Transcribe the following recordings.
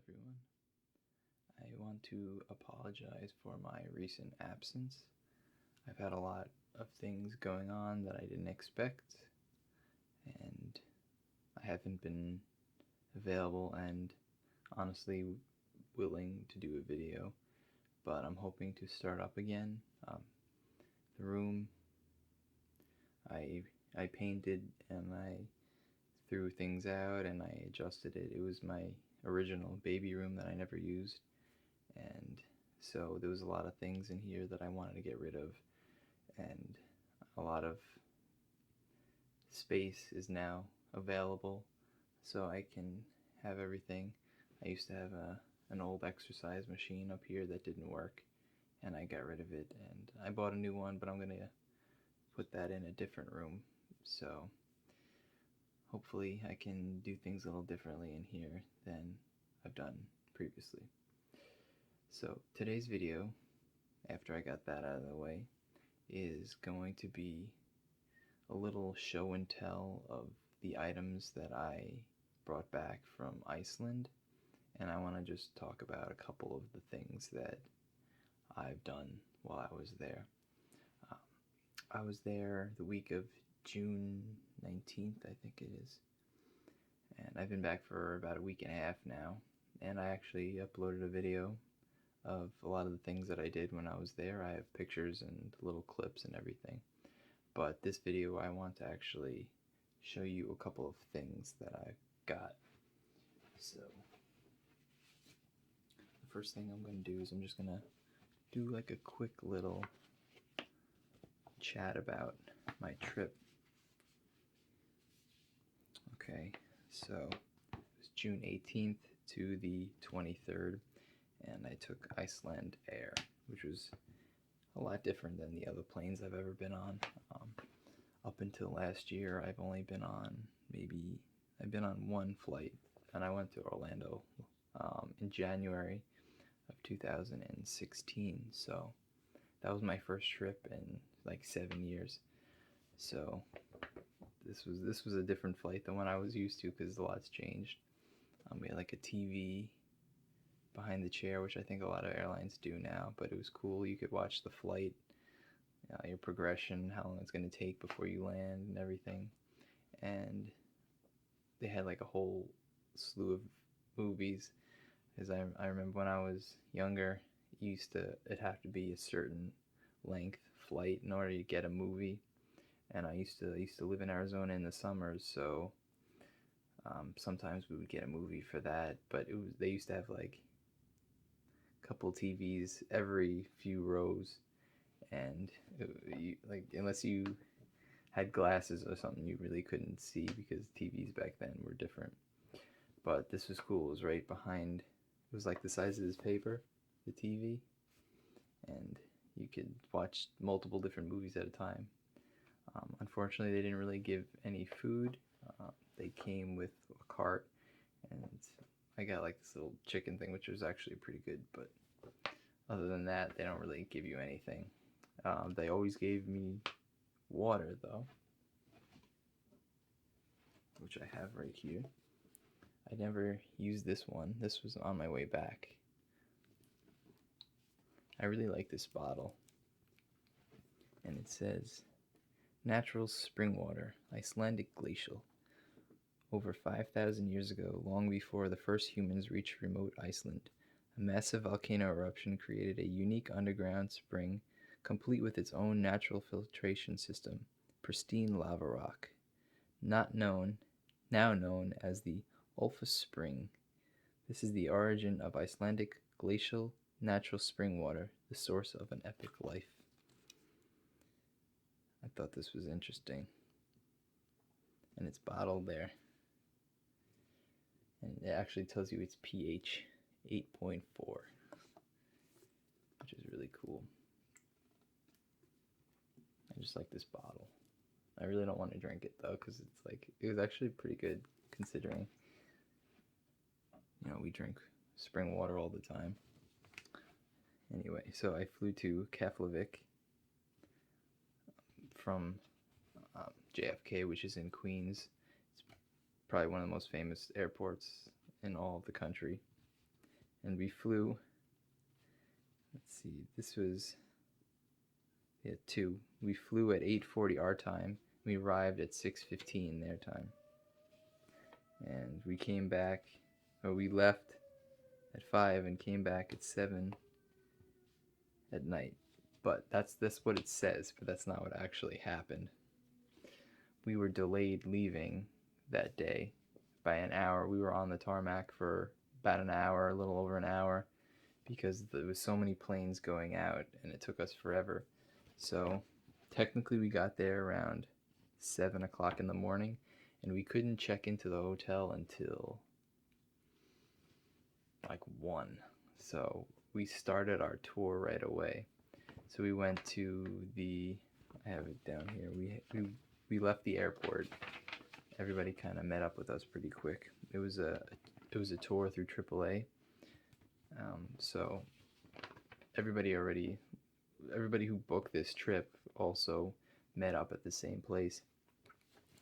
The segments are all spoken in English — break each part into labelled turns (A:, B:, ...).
A: everyone. I want to apologize for my recent absence. I've had a lot of things going on that I didn't expect, and I haven't been available and honestly willing to do a video, but I'm hoping to start up again. The room, I painted and I threw things out and I adjusted it. It was my original baby room that I never used, and so there was a lot of things in here that I wanted to get rid of, and a lot of space is now available so I can have everything. I used to have an old exercise machine up here that didn't work, and I got rid of it, and I bought a new one, but I'm gonna put that in a different room. So hopefully I can do things a little differently in here than I've done previously. So today's video, after I got that out of the way, is going to be a little show and tell of the items that I brought back from Iceland, and I want to just talk about a couple of the things that I've done while I was there. I was there the week of June 19th, I think it is, and I've been back for about a week and a half now, and I actually uploaded a video of a lot of the things that I did when I was there. I have pictures and little clips and everything, but this video I want to actually show you a couple of things that I've got. So the first thing I'm going to do is I'm just going to do like a quick little chat about my trip. Okay, so it was June 18th to the 23rd, and I took Iceland Air, which was a lot different than the other planes I've ever been on. Up until last year, I've only been on one flight, and I went to Orlando in January of 2016, so that was my first trip in like 7 years. So this was a different flight than what I was used to because a lot's changed. We had like a TV behind the chair, which I think a lot of airlines do now, but it was cool. You could watch the flight, your progression, how long it's going to take before you land and everything. And they had like a whole slew of movies, because I remember when I was younger, it'd have to be a certain length flight in order to get a movie, and I used to live in Arizona in the summers, so sometimes we would get a movie for that, but they used to have like a couple TVs every few rows, and unless you had glasses or something, you really couldn't see because TVs back then were different. But this was cool. It was right behind. It was like the size of this paper, the TV, and you could watch multiple different movies at a time. Unfortunately, they didn't really give any food. They came with a cart, and I got like this little chicken thing, which was actually pretty good, but other than that, they don't really give you anything. They always gave me water, though, which I have right here. I never used this one. This was on my way back. I really like this bottle, and it says, "Natural spring water, Icelandic glacial. Over 5,000 years ago, long before the first humans reached remote Iceland, a massive volcano eruption created a unique underground spring, complete with its own natural filtration system, pristine lava rock, now known as the Ulfa Spring. This is the origin of Icelandic glacial natural spring water, the source of an epic life." I thought this was interesting. And it's bottled there. And it actually tells you it's pH 8.4, which is really cool. I just like this bottle. I really don't want to drink it though, because it was actually pretty good considering, we drink spring water all the time. Anyway, so I flew to Keflavik from JFK, which is in Queens. It's probably one of the most famous airports in all of the country. and we flew. Let's see, this was 2. We flew at 8:40 our time. We arrived at 6:15 their time, and we came back, or we left at 5 and came back at 7 at night. But that's what it says, but that's not what actually happened. We were delayed leaving that day by an hour. We were on the tarmac for about an hour, a little over an hour, because there was so many planes going out and it took us forever. So technically we got there around 7 o'clock in the morning, and we couldn't check into the hotel until like 1. So we started our tour right away. So we went to I have it down here. We left the airport. Everybody kind of met up with us pretty quick. It was a tour through AAA. So everybody who booked this trip also met up at the same place.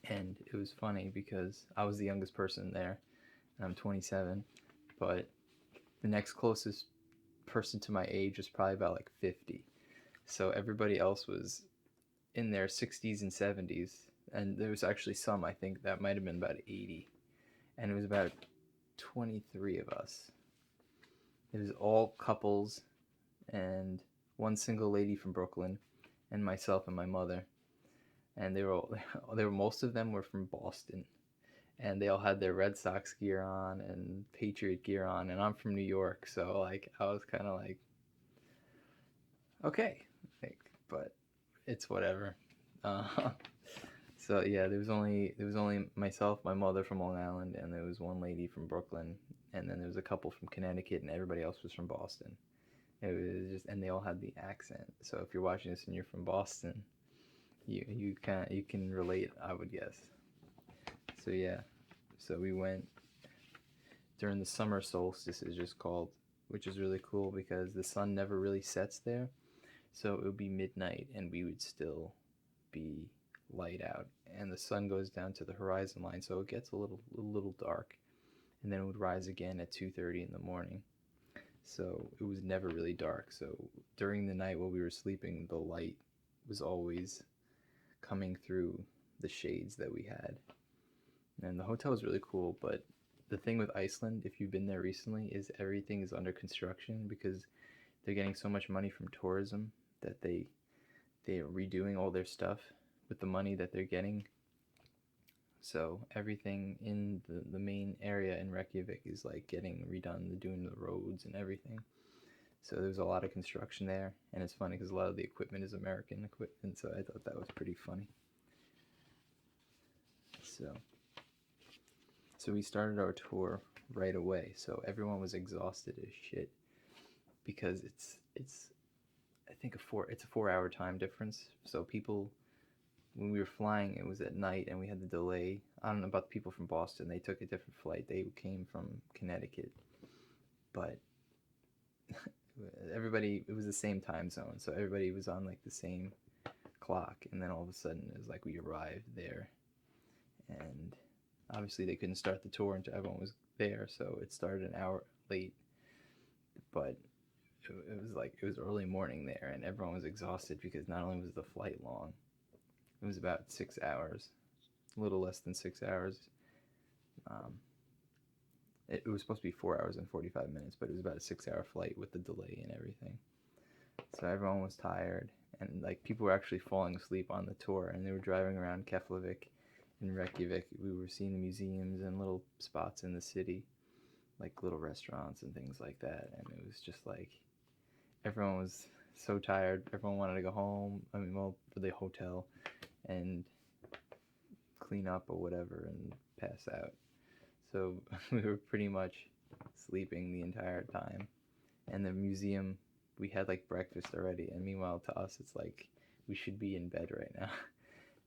A: And it was funny because I was the youngest person there, and I'm 27, but the next closest person to my age was probably about like 50. So everybody else was in their 60s and 70s, and there was actually some, I think, that might have been about 80. And it was about 23 of us. It was all couples and one single lady from Brooklyn and myself and my mother. And most of them were from Boston, and they all had their Red Sox gear on and Patriot gear on, and I'm from New York, so like I was kind of like, okay, like, but it's whatever. So yeah, there was only myself, my mother from Long Island, and there was one lady from Brooklyn, and then there was a couple from Connecticut, and everybody else was from Boston. It was just, and they all had the accent. So if you're watching this and you're from Boston, you can relate, I would guess. So yeah, so we went during the summer solstice, is just called, which is really cool because the sun never really sets there. So it would be midnight and we would still be light out, and the sun goes down to the horizon line, so it gets a little dark, and then it would rise again at 2:30 in the morning. So it was never really dark. So during the night while we were sleeping, the light was always coming through the shades that we had. And the hotel was really cool, but the thing with Iceland, if you've been there recently, is everything is under construction because they're getting so much money from tourism that they're redoing all their stuff with the money that they're getting. So everything in the main area in Reykjavik is like getting redone. They're doing the roads and everything. So there's a lot of construction there, and it's funny because a lot of the equipment is American equipment, so I thought that was pretty funny. So we started our tour right away. So everyone was exhausted as shit because it's I think it's a 4-hour time difference. So people, when we were flying, it was at night and we had the delay. I don't know about the people from Boston. They took a different flight. They came from Connecticut, but everybody, it was the same time zone, so everybody was on like the same clock. And then all of a sudden it was like we arrived there, and obviously they couldn't start the tour until everyone was there, so it started an hour late. But it was early morning there, and everyone was exhausted because not only was the flight long, it was about 6 hours, a little less than 6 hours. It was supposed to be 4 hours and 45 minutes, but it was about a 6-hour flight with the delay and everything. So everyone was tired, and like people were actually falling asleep on the tour, and they were driving around Keflavik and Reykjavik. We were seeing the museums and little spots in the city, like little restaurants and things like that, and it was just like everyone was so tired. Everyone wanted to go home. I mean, well, for the hotel and clean up or whatever and pass out. So we were pretty much sleeping the entire time. And the museum, we had like breakfast already, and meanwhile to us it's like we should be in bed right now.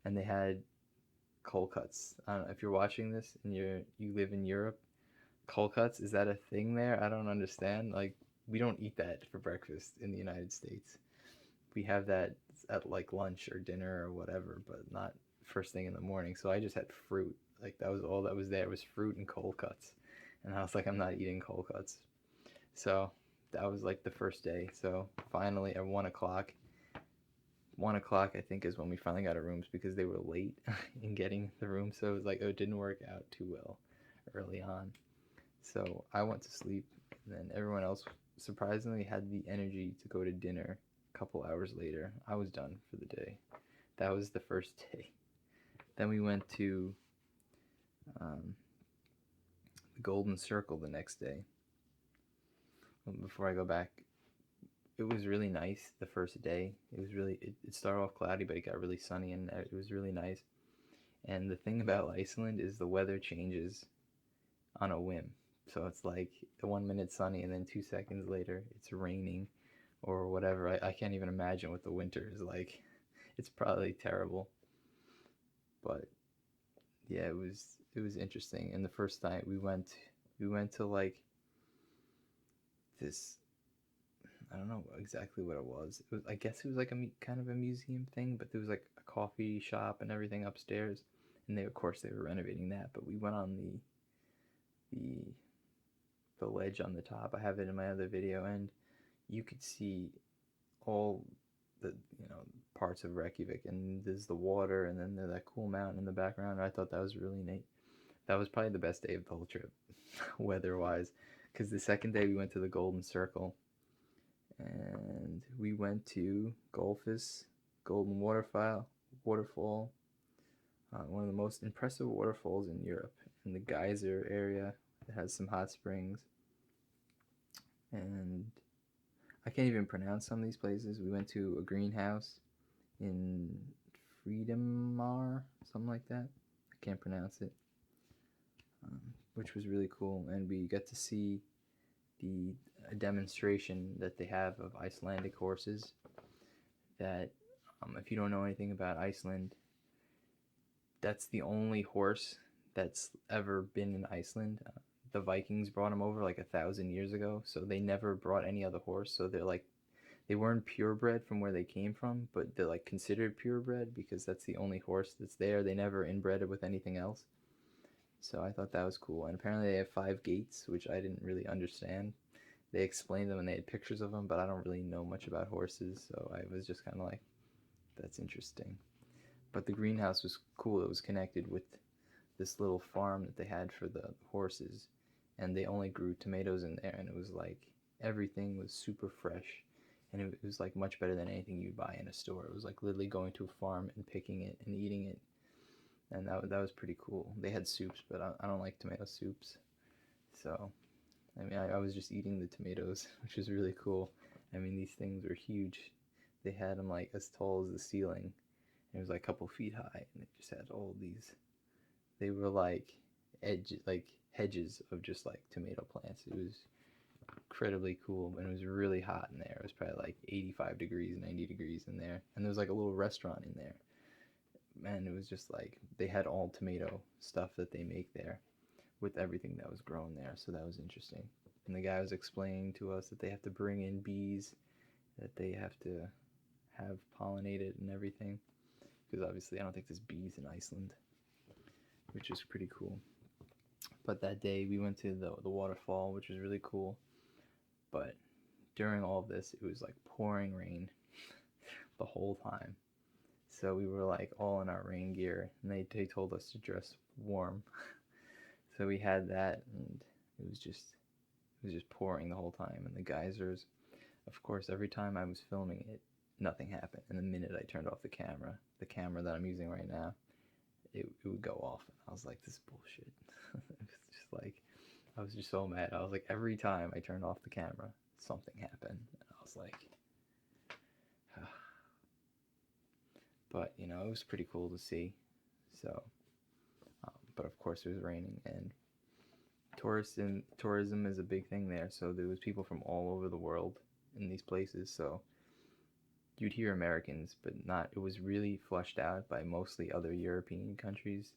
A: And they had cold cuts. I don't know if you're watching this and you live in Europe. Cold cuts, is that a thing there? I don't understand. Like, we don't eat that for breakfast in the United States. We have that at like lunch or dinner or whatever, but not first thing in the morning. So I just had fruit. Like, that was all that was there, was fruit and cold cuts. And I was like, I'm not eating cold cuts. So that was like the first day. So finally at 1 o'clock, 1 o'clock I think is when we finally got our rooms because they were late in getting the room. So it was like, oh, it didn't work out too well early on. So I went to sleep, and then everyone else surprisingly had the energy to go to dinner a couple hours later. I was done for the day. That was the first day. Then we went to um, the Golden Circle the next day. Before I go back, it was really nice the first day. It started off cloudy, but it got really sunny, and it was really nice. And the thing about Iceland is the weather changes on a whim. So it's like 1 minute sunny, and then 2 seconds later it's raining or whatever. I can't even imagine what the winter is like. It's probably terrible. But yeah, it was interesting. And the first night we went to like this, I don't know exactly what it was. I guess it was like a kind of a museum thing, but there was like a coffee shop and everything upstairs. And of course they were renovating that, but we went on the the ledge on the top. I have it in my other video, and you could see all the parts of Reykjavik, and there's the water, and then there's that cool mountain in the background. I thought that was really neat. That was probably the best day of the whole trip, weather-wise, because the second day we went to the Golden Circle, and we went to Golfus Golden Waterfall, one of the most impressive waterfalls in Europe, in the geyser area. It has some hot springs, and I can't even pronounce some of these places. We went to a greenhouse in Freedomar, something like that. I can't pronounce it, which was really cool. And we got to see a demonstration that they have of Icelandic horses. That, if you don't know anything about Iceland, that's the only horse that's ever been in Iceland. The Vikings brought him over like 1,000 years ago, so they never brought any other horse. So they weren't purebred from where they came from, but they're like considered purebred because that's the only horse that's there. They never inbred it with anything else. So I thought that was cool. And apparently they have 5 gates, which I didn't really understand. They explained them and they had pictures of them, but I don't really know much about horses, so I was just kind of like, that's interesting. But the greenhouse was cool. It was connected with this little farm that they had for the horses, and they only grew tomatoes in there, and it was like everything was super fresh, and it was like much better than anything you'd buy in a store. It was like literally going to a farm and picking it and eating it, and that was pretty cool. They had soups, but I don't like tomato soups, so I mean I was just eating the tomatoes, which was really cool. I mean, these things were huge. They had them like as tall as the ceiling. It was like a couple feet high, and it just had all these. They were like hedges of just like tomato plants. It was incredibly cool, and it was really hot in there. It was probably like 85 degrees, 90 degrees in there, and there was like a little restaurant in there. Man, it was just like they had all tomato stuff that they make there with everything that was grown there. So that was interesting. And the guy was explaining to us that they have to bring in bees, that they have to have pollinated and everything, because obviously I don't think there's bees in Iceland, which is pretty cool. But that day we went to the waterfall, which was really cool. But during all of this, it was like pouring rain the whole time. So we were like all in our rain gear, and they told us to dress warm. So we had that, and it was just pouring the whole time. And the geysers, of course, every time I was filming it, nothing happened. And the minute I turned off the camera that I'm using right now, it would go off. And I was like, this is bullshit. It's just like, I was just so mad. I was like, every time I turned off the camera, something happened. And I was like, but it was pretty cool to see. So, but of course it was raining, and tourism is a big thing there. So there was people from all over the world in these places. So you'd hear Americans, but not. It was really flushed out by mostly other European countries,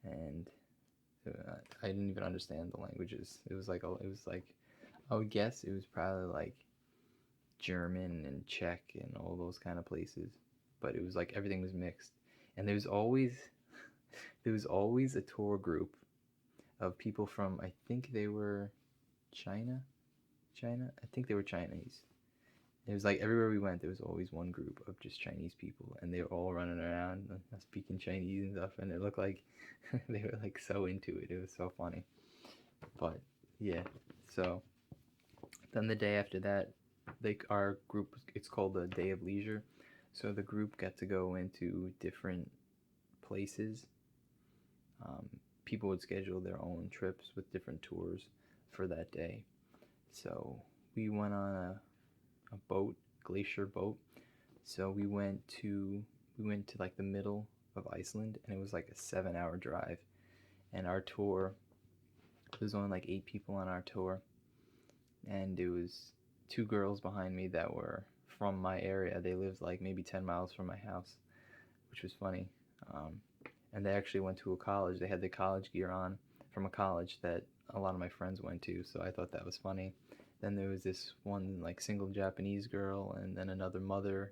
A: and I didn't even understand the languages. It was like I would guess it was probably like German and Czech and all those kind of places, but it was like everything was mixed. And there was always a tour group of people from, I think they were China, China? I think they were Chinese. It was like everywhere we went, there was always one group of just Chinese people, and they were all running around speaking Chinese and stuff, and it looked like they were like so into it. It was so funny. But yeah, so then the day after that, like our group, it's called the Day of Leisure. So the group got to go into different places. Um, People would schedule their own trips with different tours for that day. So we went on a boat, Glacier boat. So we went to like the middle of Iceland, and it was like a 7 hour drive. And our tour, there was only like 8 people on our tour, and it was two girls behind me that were from my area. They lived like maybe 10 miles from my house, which was funny. Um, and they actually went to a college. They had the college gear on from a college that a lot of my friends went to, so I thought that was funny. Then there was this one like single Japanese girl, and then another mother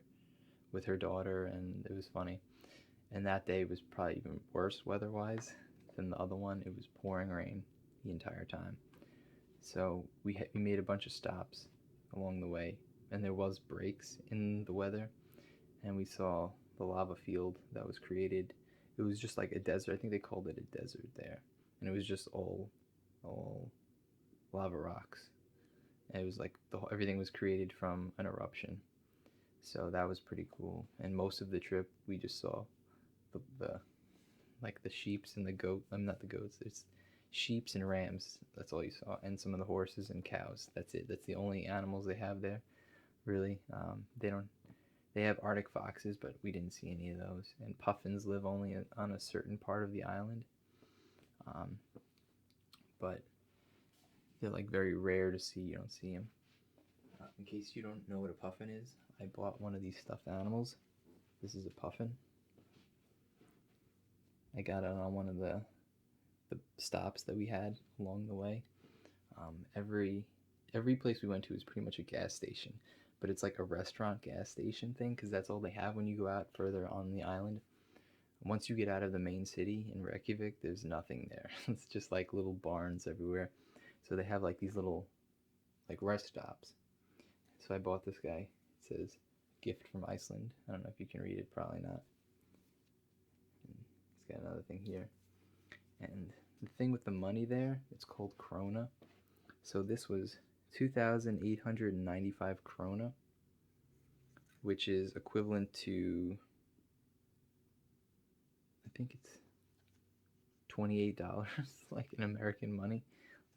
A: with her daughter, and it was funny. And that day was probably even worse weather-wise than the other one. It was pouring rain the entire time. So we made a bunch of stops along the way, and there was breaks in the weather, and we saw the lava field that was created. It was just like a desert. I think they called it a desert there, and it was just all lava rocks. And it was like everything was created from an eruption. So that was pretty cool. And most of the trip, we just saw the like the sheeps and the goat. I'm not the goats. It's sheeps and rams. That's all you saw, and some of the horses and cows. That's it. That's the only animals they have there. Really, they don't. They have Arctic foxes, but we didn't see any of those. And puffins live only on a certain part of the island, um, but they're like very rare to see. You don't see them. In case you don't know what a puffin is, I bought one of these stuffed animals. This is a puffin. I got it on one of the stops that we had along the way. Every place we went to is pretty much a gas station, but it's like a restaurant gas station thing because that's all they have when you go out further on the island. Once you get out of the main city in Reykjavik, there's nothing there. It's just like little barns everywhere. So they have like these little like rest stops. So I bought this guy. It says gift from Iceland. I don't know if you can read it, probably not. It's got another thing here. And the thing with the money there, it's called krona. So this was 2,895 krona, which is equivalent to, I think it's $28, like in American money.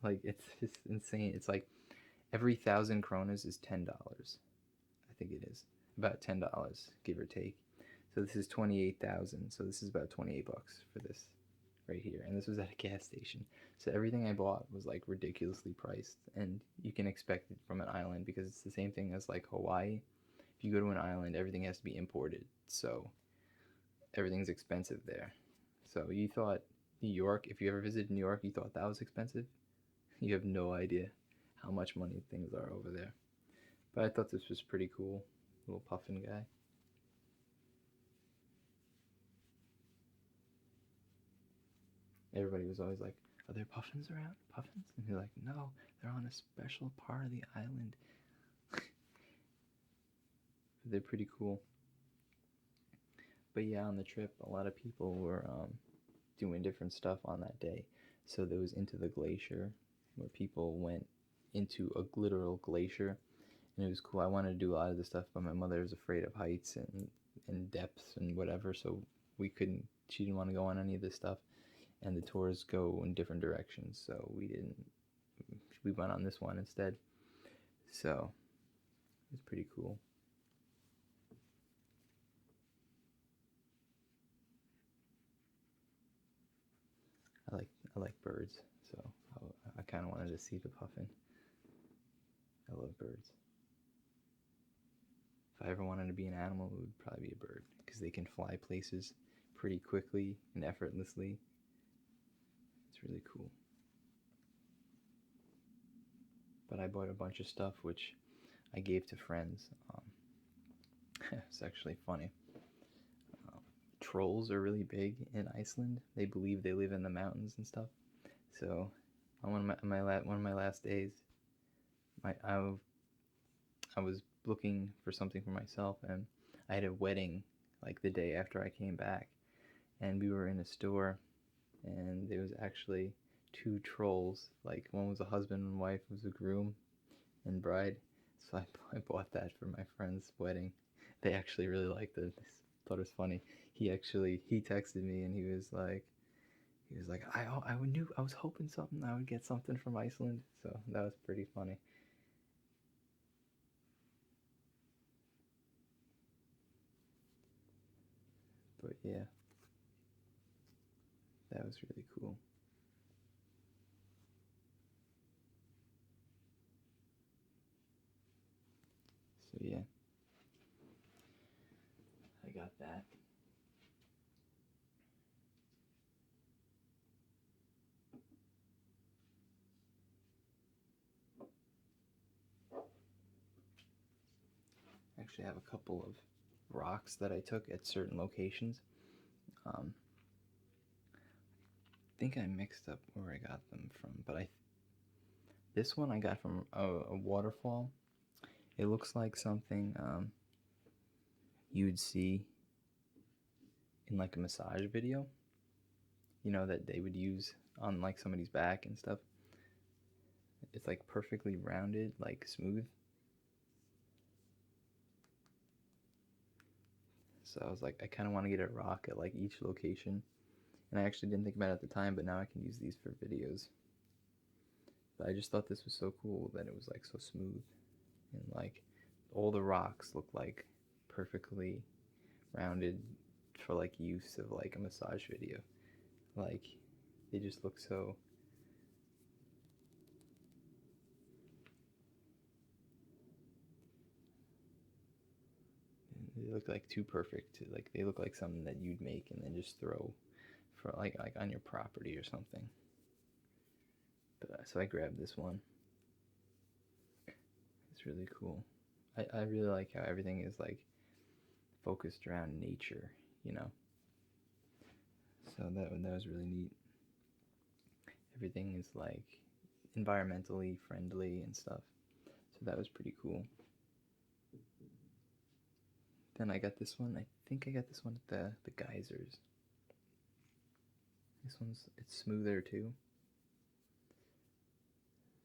A: Like it's just insane. It's like every 1,000 kronas is $10. I think it is about $10, give or take. So this is 28,000. So this is about $28 for this right here. And this was at a gas station. So everything I bought was like ridiculously priced, and you can expect it from an island because it's the same thing as like Hawaii. If you go to an island, everything has to be imported. So everything's expensive there. So you thought New York, if you ever visited New York, you thought that was expensive? You have no idea how much money things are over there. But I thought this was pretty cool. Little puffin guy. Everybody was always like, are there puffins around? Puffins? And you're like, no, they're on a special part of the island. They're pretty cool. But yeah, on the trip, a lot of people were doing different stuff on that day. So there was Into the Glacier, where people went into a literal glacier, and it was cool. I wanted to do a lot of the stuff, but my mother was afraid of heights and depths and whatever, so we couldn't. She didn't want to go on any of this stuff, and the tours go in different directions, so we didn't. We went on this one instead. So it was pretty cool. I like birds, so I kind of wanted to see the puffin. I love birds. If I ever wanted to be an animal, it would probably be a bird because they can fly places pretty quickly and effortlessly. It's really cool. But I bought a bunch of stuff which I gave to friends. It's actually funny. Trolls are really big in Iceland. They believe they live in the mountains and stuff. So on one of my last days, I was looking for something for myself, and I had a wedding like the day after I came back, and we were in a store, and there was actually two trolls. Like one was a husband and wife, was a groom and bride. So I bought that for my friend's wedding. They actually really liked it. I thought it was funny. He texted me and he was like I was hoping something I would get something from Iceland. So that was pretty funny. But yeah, that was really cool. So yeah, I got that. Actually, I have a couple of rocks that I took at certain locations. I think I mixed up where I got them from, but I this one I got from a waterfall. It looks like something you'd see in like a massage video, that they would use on like somebody's back and stuff. It's like perfectly rounded, like smooth. So I was like, I kind of want to get a rock at like each location. And I actually didn't think about it at the time, but now I can use these for videos. But I just thought this was so cool that it was like so smooth. And like all the rocks look like perfectly rounded for like use of like a massage video. Like they just look so. They look like too perfect. Like they look like something that you'd make and then just throw for like on your property or something. But so I grabbed this one. It's really cool. I really like how everything is like focused around nature, you know. So that was really neat. Everything is like environmentally friendly and stuff. So that was pretty cool. Then I got this one. I think I got this one at the geysers. This one's it's smoother too.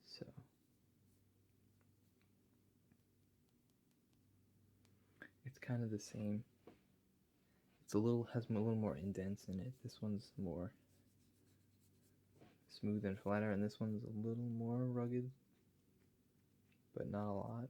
A: So it's kind of the same. It's a little has a little more indents in it. This one's more smooth and flatter, and this one's a little more rugged, but not a lot.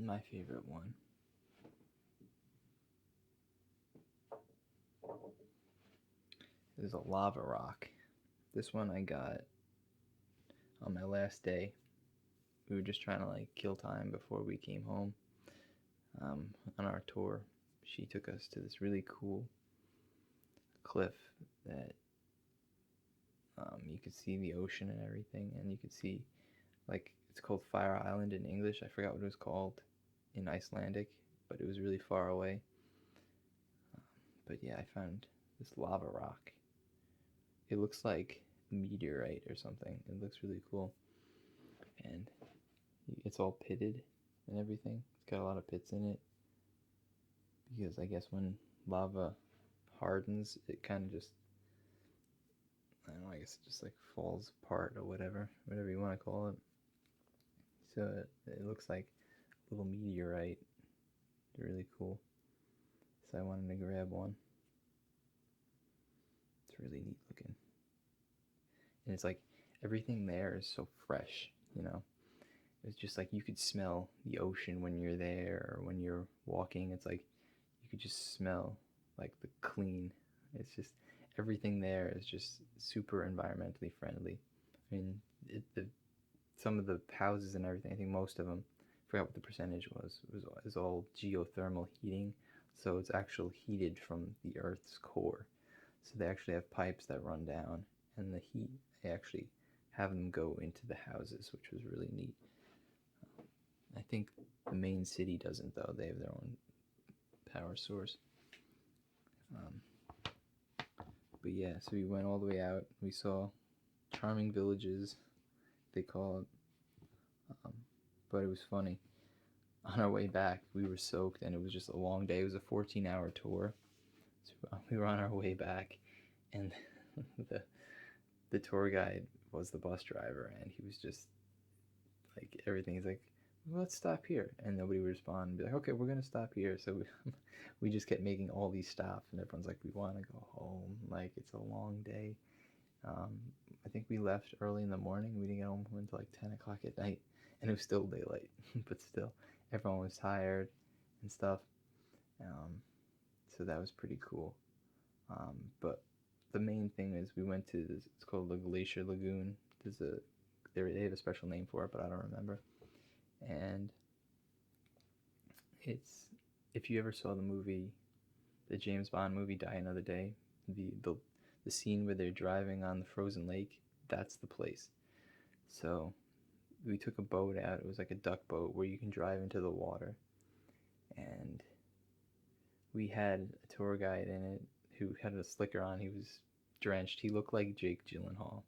A: My favorite one is a lava rock. This one I got on my last day. We were just trying to like kill time before we came home on our tour. She took us to this really cool cliff that you could see the ocean and everything, and you could see like it's called Fire Island in English. I forgot what it was called in Icelandic, but it was really far away. But yeah, I found this lava rock. It looks like meteorite or something. It looks really cool, and it's all pitted and everything. It's got a lot of pits in it because I guess when lava hardens, it kind of just I don't know. I guess it just like falls apart or whatever you want to call it. So it looks like a little meteorite. It's really cool. So I wanted to grab one. It's really neat looking. And it's like everything there is so fresh, you know. It's just like you could smell the ocean when you're there or when you're walking. It's like you could just smell like the clean. It's just everything there is just super environmentally friendly. I mean, the some of the houses and everything, I think most of them, I forgot what the percentage was, is all geothermal heating. So it's actually heated from the Earth's core. So they actually have pipes that run down, and the heat, they actually have them go into the houses, which was really neat. I think the main city doesn't, though. They have their own power source. But yeah, so we went all the way out. We saw charming villages, they call it. But it was funny. On our way back, we were soaked, and it was just a long day. It was a 14-hour tour. So we were on our way back, and the tour guide was the bus driver, and he was just like, everything. He's like, well, let's stop here, and nobody would respond and be like, okay, we're gonna stop here. So we just kept making all these stops, and everyone's like, we want to go home, like it's a long day. I think we left early in the morning. We didn't get home until like 10 o'clock at night, and it was still daylight. But still, everyone was tired and stuff. So that was pretty cool. But the main thing is we went to this, it's called the Glacier Lagoon. They have a special name for it, but I don't remember. And it's, if you ever saw the movie, the James Bond movie Die Another Day, the scene where they're driving on the frozen lake, that's the place. So we took a boat out. It was like a duck boat where you can drive into the water, and we had a tour guide in it who had a slicker on. He was drenched. He looked like Jake Gyllenhaal.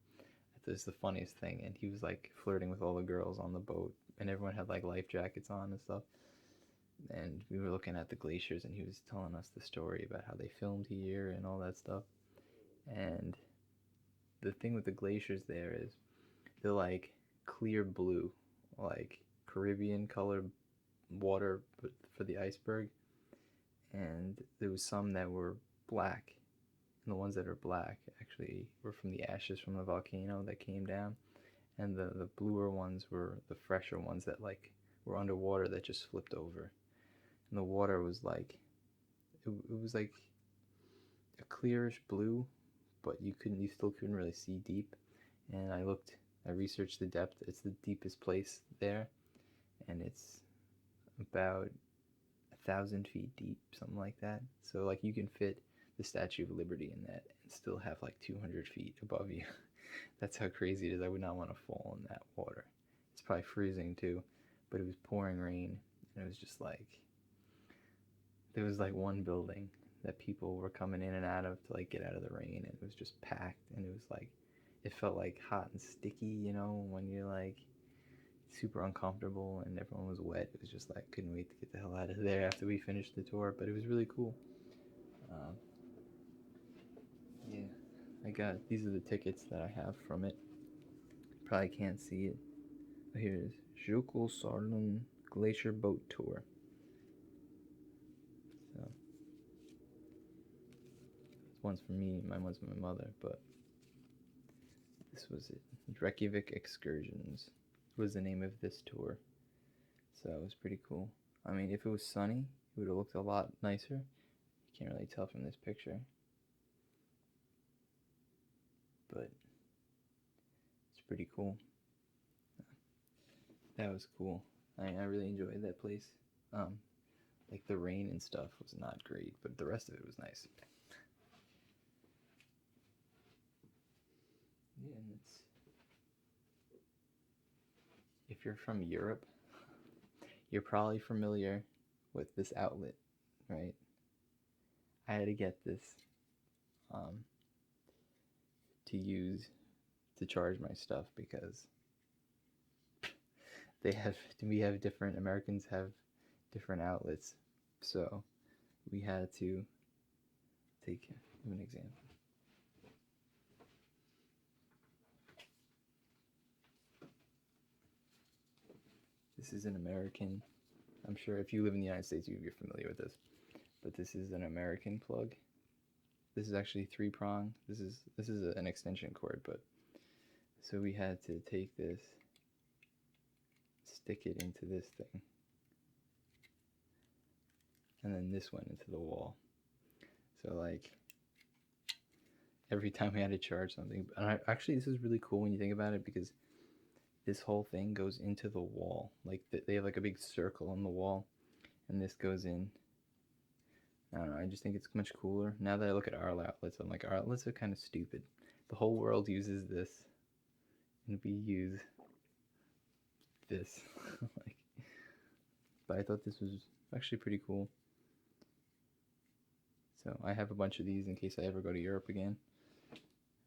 A: That was the funniest thing. And he was like flirting with all the girls on the boat, and everyone had like life jackets on and stuff. And we were looking at the glaciers, and he was telling us the story about how they filmed here and all that stuff. And the thing with the glaciers there is they're like clear blue, like Caribbean colored water for the iceberg. And there was some that were black, and the ones that are black actually were from the ashes from the volcano that came down, and the bluer ones were the fresher ones that like were underwater that just flipped over. And the water was like, it was like a clearish blue, but you still couldn't really see deep. And I researched the depth. It's the deepest place there, and it's about 1,000 feet deep, something like that. So like you can fit the Statue of Liberty in that and still have like 200 feet above you. That's how crazy it is. I would not want to fall in that water. It's probably freezing too, but it was pouring rain, and it was just like, there was like one building that people were coming in and out of to like get out of the rain, and it was just packed, and it was like, it felt like hot and sticky, you know, when you're like super uncomfortable and everyone was wet. It was just like, couldn't wait to get the hell out of there after we finished the tour, but it was really cool. Yeah, these are the tickets that I have from it. Probably can't see it. But here it is. Jökulsárlón Glacier Boat Tour. So, this one's for me, my one's for my mother, but this was it. Reykjavik Excursions was the name of this tour. So it was pretty cool. I mean, if it was sunny, it would have looked a lot nicer. You can't really tell from this picture, but it's pretty cool. That was cool. I really enjoyed that place. Like the rain and stuff was not great, but the rest of it was nice. Yeah, and if you're from Europe, you're probably familiar with this outlet, right? I had to get this to use to charge my stuff because Americans have different outlets. So we had to take an example. This is an American. I'm sure if you live in the United States, you're familiar with this. But this is an American plug. This is actually 3-prong. This is an extension cord, but so we had to take this, stick it into this thing, and then this went into the wall. So like every time we had to charge something, and actually this is really cool when you think about it, because this whole thing goes into the wall. Like they have like a big circle on the wall, and this goes in. I don't know, I just think it's much cooler. Now that I look at our outlets, I'm like, our outlets are kind of stupid. The whole world uses this, and we use this. Like, but I thought this was actually pretty cool. So I have a bunch of these in case I ever go to Europe again,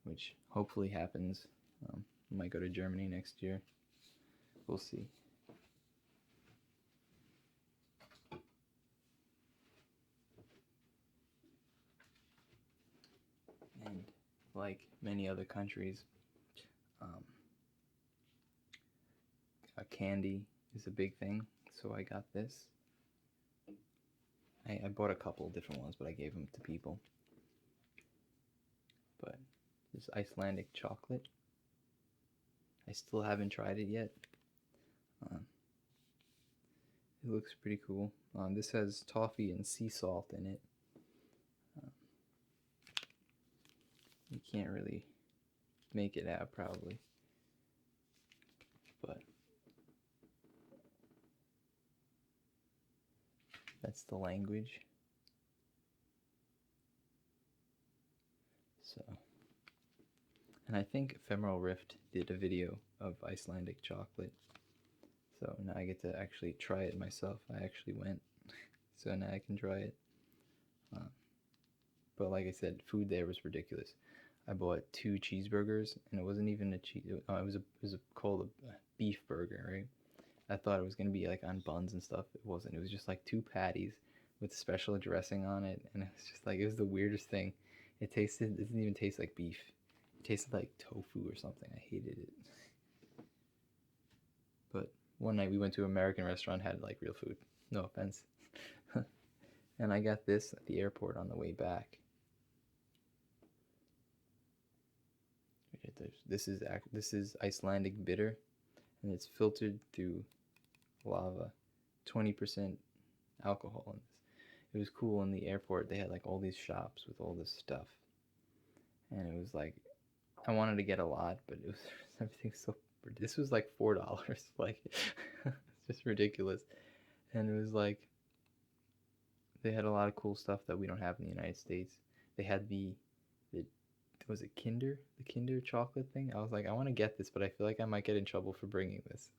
A: which hopefully happens. I might go to Germany next year. We'll see. And like many other countries, candy is a big thing. So I got this. I bought a couple different ones, but I gave them to people. But this Icelandic chocolate, I still haven't tried it yet. It looks pretty cool. This has toffee and sea salt in it. You can't really make it out probably, but that's the language. So, and I think Ephemeral Rift did a video of Icelandic chocolate. So now I get to actually try it myself. I actually went, so now I can try it. But like I said, food there was ridiculous. I bought 2 cheeseburgers, and it wasn't even a cheese. It was called a beef burger, right? I thought it was gonna be like on buns and stuff. It wasn't. It was just like 2 patties with special dressing on it, and it was just like, it was the weirdest thing. It didn't even taste like beef. It tasted like tofu or something. I hated it. But one night we went to an American restaurant, had like real food. No offense. And I got this at the airport on the way back. This is Icelandic bitter, and it's filtered through lava. 20% alcohol in this. It was cool in the airport. They had like all these shops with all this stuff, and it was like, I wanted to get a lot, but it was everything so. This was like $4. Like, it's just ridiculous. And it was like, they had a lot of cool stuff that we don't have in the United States. They had the was it the Kinder chocolate thing. I was like, I want to get this, but I feel like I might get in trouble for bringing this,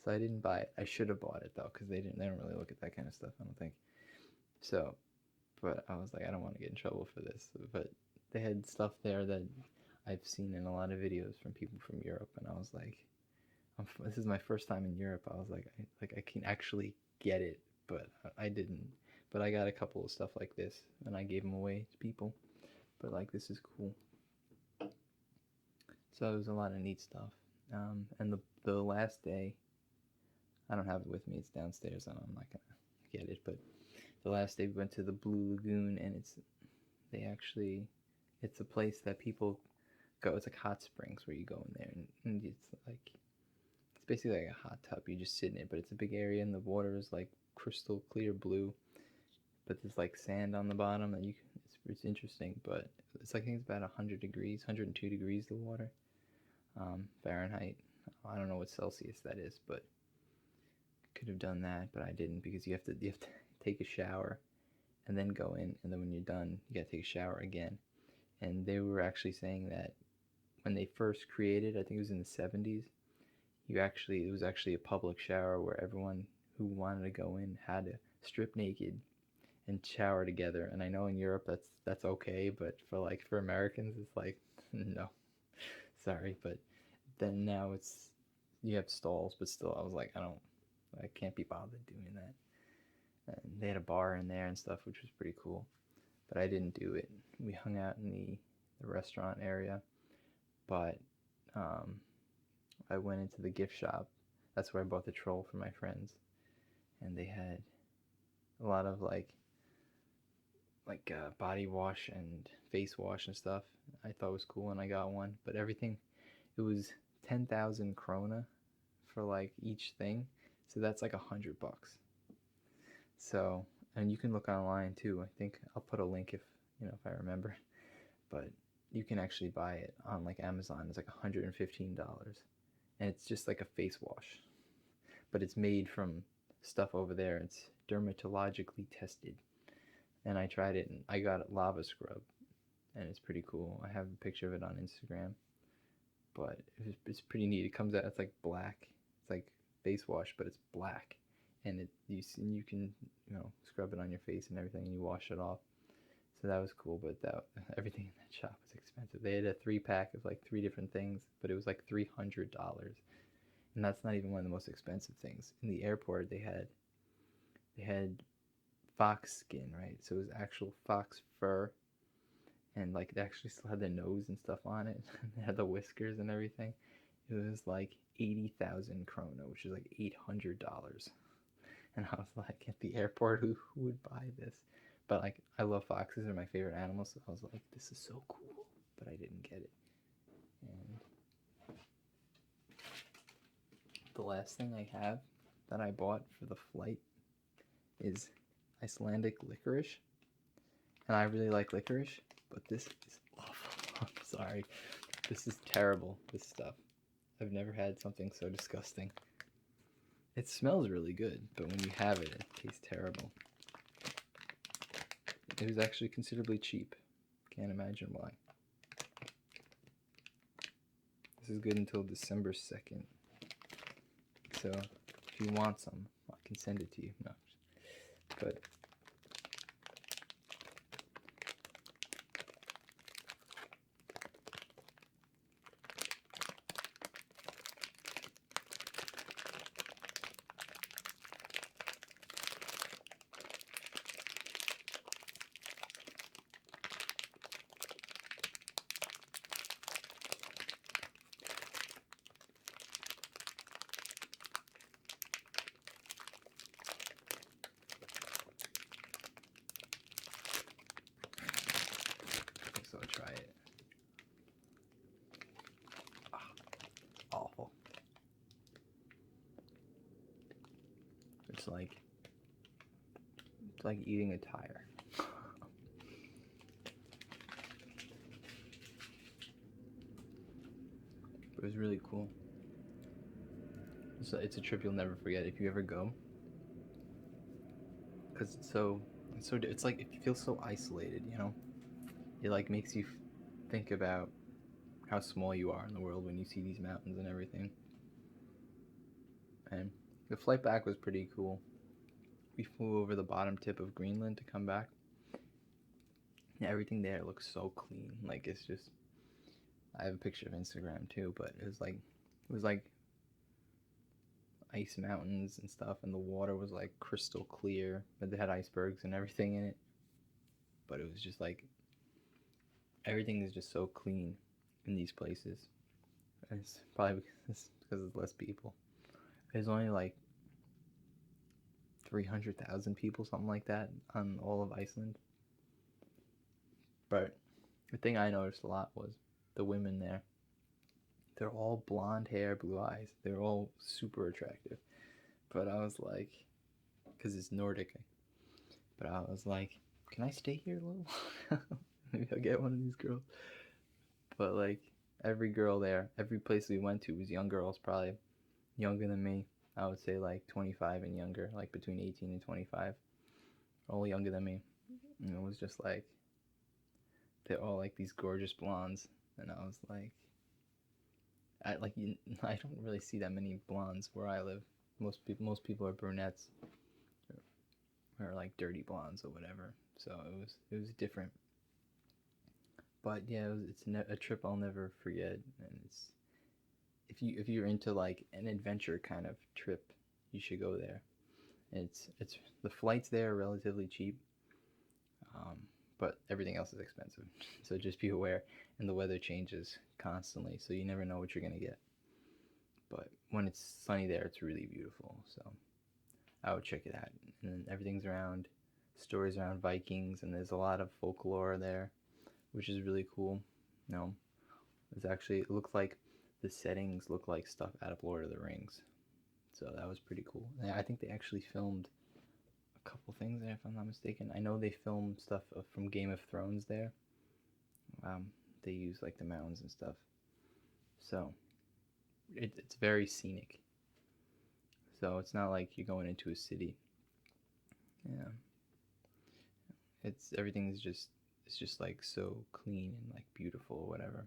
A: so I didn't buy it. I should have bought it though, because they don't really look at that kind of stuff, I don't think. So, but I was like, I don't want to get in trouble for this. But they had stuff there that I've seen in a lot of videos from people from Europe, and I was like, this is my first time in Europe. I was like, I can actually get it, but I didn't. But I got a couple of stuff like this, and I gave them away to people. But like, this is cool. So it was a lot of neat stuff. And the last day, I don't have it with me. It's downstairs, and I'm not gonna get it. But the last day we went to the Blue Lagoon, and it's a place that people go. It's like hot springs where you go in there, and it's basically like a hot tub. You just sit in it, but it's a big area, and the water is like crystal clear blue. But there's like sand on the bottom that it's interesting, but it's like, I think it's about 100 degrees, 102 degrees, the water. Fahrenheit. I don't know what Celsius that is, but could have done that, but I didn't, because you have to take a shower and then go in, and then when you're done, you gotta take a shower again. And they were actually saying that when they first created, I think it was in the 70s, it was actually a public shower where everyone who wanted to go in had to strip naked and shower together. And I know in Europe that's okay, but for Americans, it's like, no, sorry. But then now you have stalls, but still, I was like, I can't be bothered doing that. And they had a bar in there and stuff, which was pretty cool, but I didn't do it. We hung out in the restaurant area, but I went into the gift shop. That's where I bought the troll for my friends, and they had a lot of like body wash and face wash and stuff. I thought it was cool, and I got one, but everything, it was 10,000 krona for like each thing, so that's like $100. So, and you can look online too. I think I'll put a link if I remember, but you can actually buy it on like Amazon. It's like $115, and it's just like a face wash, but it's made from stuff over there. It's dermatologically tested, and I tried it, and I got lava scrub, and it's pretty cool. I have a picture of it on Instagram, but it's pretty neat. It comes out, it's like black. It's like face wash, but it's black, and you can scrub it on your face and everything, and you wash it off. So that was cool, but everything in that shop was expensive. They had a 3-pack of like 3 different things, but it was like $300, and that's not even one of the most expensive things. In the airport, they had fox skin, right? So it was actual fox fur, and like they actually still had the nose and stuff on it. They had the whiskers and everything. It was like 80,000 krona, which is like $800. And I was like, at the airport, who would buy this? But like, I love foxes; they're my favorite animals. So I was like, this is so cool, but I didn't get it. And the last thing I have that I bought for the flight is Icelandic licorice, and I really like licorice, but this is awful. I'm sorry, this is terrible. This stuff. I've never had something so disgusting. It smells really good, but when you have it, it tastes terrible. It was actually considerably cheap. Can't imagine why. This is good until December 2nd. So if you want some, I can send it to you. No, but so I'll try it. Awful. It's like eating a tire. It was really cool. It's a trip you'll never forget if you ever go, because it's like it feels so isolated, It like makes you think about how small you are in the world when you see these mountains and everything. And the flight back was pretty cool. We flew over the bottom tip of Greenland to come back. And everything there looks so clean. Like it's just, I have a picture of Instagram too, but it was like ice mountains and stuff, and the water was like crystal clear, but they had icebergs and everything in it. But it was just like, everything is just so clean in these places. It's probably because there's less people. There's only like 300,000 people, something like that, on all of Iceland. But the thing I noticed a lot was the women there. They're all blonde hair, blue eyes. They're all super attractive. But I was like, because it's Nordic, but I was like, can I stay here a little? Maybe I'll get one of these girls. But like, every girl there, every place we went to was young girls, probably younger than me. I would say like 25 and younger, like between 18 and 25. All younger than me. And it was just like, they're all like these gorgeous blondes. And I was like, I don't really see that many blondes where I live. Most people are brunettes, or like dirty blondes or whatever. So it was different. But yeah, it's a trip I'll never forget. And it's, if you're into like an adventure kind of trip, you should go there. It's the flights there are relatively cheap, but everything else is expensive. So just be aware, and the weather changes constantly, so you never know what you're gonna get. But when it's sunny there, it's really beautiful. So I would check it out. And then everything's around stories around Vikings, and there's a lot of folklore there, which is really cool. It looks like the settings look like stuff out of Lord of the Rings. So that was pretty cool. And I think they actually filmed a couple things there, if I'm not mistaken. I know they filmed stuff from Game of Thrones there. They use like the mountains and stuff. So it's very scenic. So it's not like you're going into a city. Yeah, everything's just it's just like so clean and like beautiful or whatever.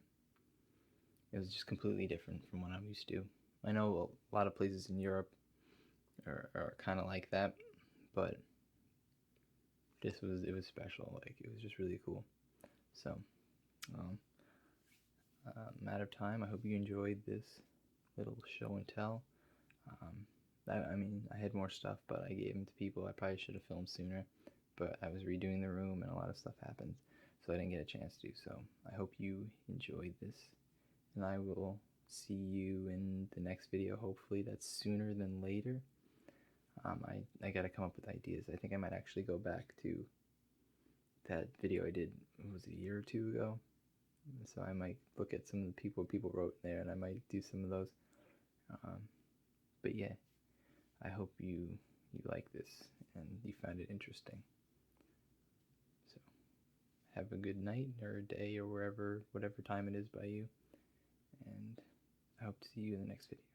A: It was just completely different from what I'm used to. I know a lot of places in Europe are kind of like that, but it was special. Like it was just really cool. So, um, matter of time. I hope you enjoyed this little show and tell. Um, I mean, I had more stuff, but I gave them to people. I probably should have filmed sooner, but I was redoing the room and a lot of stuff happened, so I didn't get a chance to. So I hope you enjoyed this, and I will see you in the next video. Hopefully that's sooner than later. I gotta come up with ideas. I think I might actually go back to that video I did, was it a year or two ago? So I might look at some of the people wrote in there, and I might do some of those. But yeah, I hope you like this and you find it interesting. So have a good night or day or whatever time it is by you, and I hope to see you in the next video.